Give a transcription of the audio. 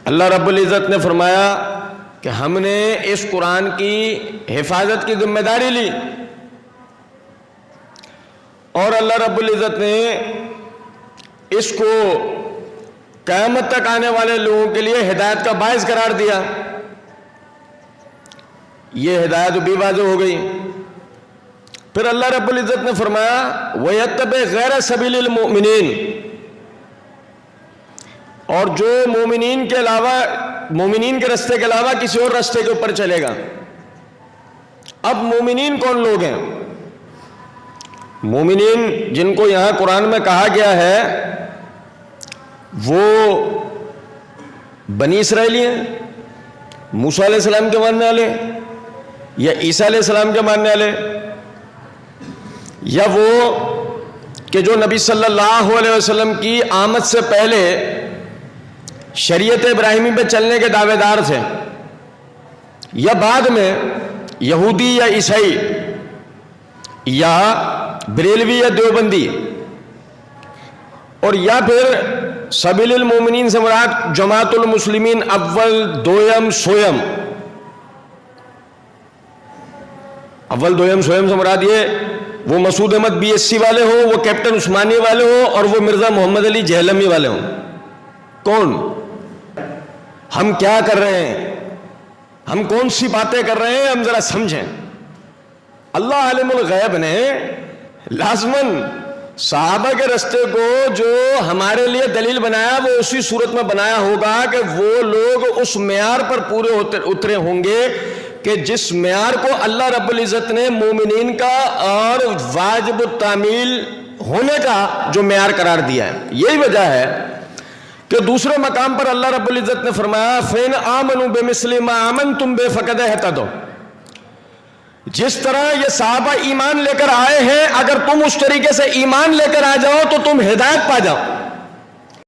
اللہ رب العزت نے فرمایا کہ ہم نے اس قرآن کی حفاظت کی ذمہ داری لی، اور اللہ رب العزت نے اس کو قیامت تک آنے والے لوگوں کے لیے ہدایت کا باعث قرار دیا۔ یہ ہدایت بھی واضح ہو گئی۔ پھر اللہ رب العزت نے فرمایا وَيَتَّبِعْ غَيْرَ سَبِيلِ الْمُؤْمِنِينَ، اور جو مومنین کے رستے کے علاوہ کسی اور رستے کے اوپر چلے گا۔ اب مومنین کون لوگ ہیں؟ مومنین جن کو یہاں قرآن میں کہا گیا ہے وہ بنی اسرائیلی ہیں، موسیٰ علیہ السلام کے ماننے والے، یا عیسیٰ علیہ السلام کے ماننے والے، یا وہ کہ جو نبی صلی اللہ علیہ وسلم کی آمد سے پہلے شریعت ابراہیمی پہ چلنے کے دعوے دار تھے، یا بعد میں یہودی یا عیسائی یا بریلوی یا دیوبندی، اور یا پھر سبیل المومنین سے مراد جماعت المسلمین اول دویم سویم۔ اول دویم سویم سے مراد یہ وہ مسعود احمد BSc والے ہوں، وہ کیپٹن عثمانی والے ہوں، اور وہ مرزا محمد علی جہلمی والے ہوں۔ کون؟ ہم کیا کر رہے ہیں؟ ہم کون سی باتیں کر رہے ہیں؟ ہم ذرا سمجھیں۔ اللہ عالم الغیب نے لازماً صحابہ کے رستے کو جو ہمارے لیے دلیل بنایا وہ اسی صورت میں بنایا ہوگا کہ وہ لوگ اس معیار پر پورے اترے ہوں گے کہ جس معیار کو اللہ رب العزت نے مومنین کا اور واجب التعمیل ہونے کا جو معیار قرار دیا ہے۔ یہی وجہ ہے کہ دوسرے مقام پر اللہ رب العزت نے فرمایا فَإِنْ آمَنُوا بِمِثْلِ مَا آمَنْتُمْ بِهِ فَقَدْ اهْتَدَوْا۔ جس طرح یہ صحابہ ایمان لے کر آئے ہیں، اگر تم اس طریقے سے ایمان لے کر آ جاؤ تو تم ہدایت پا جاؤ۔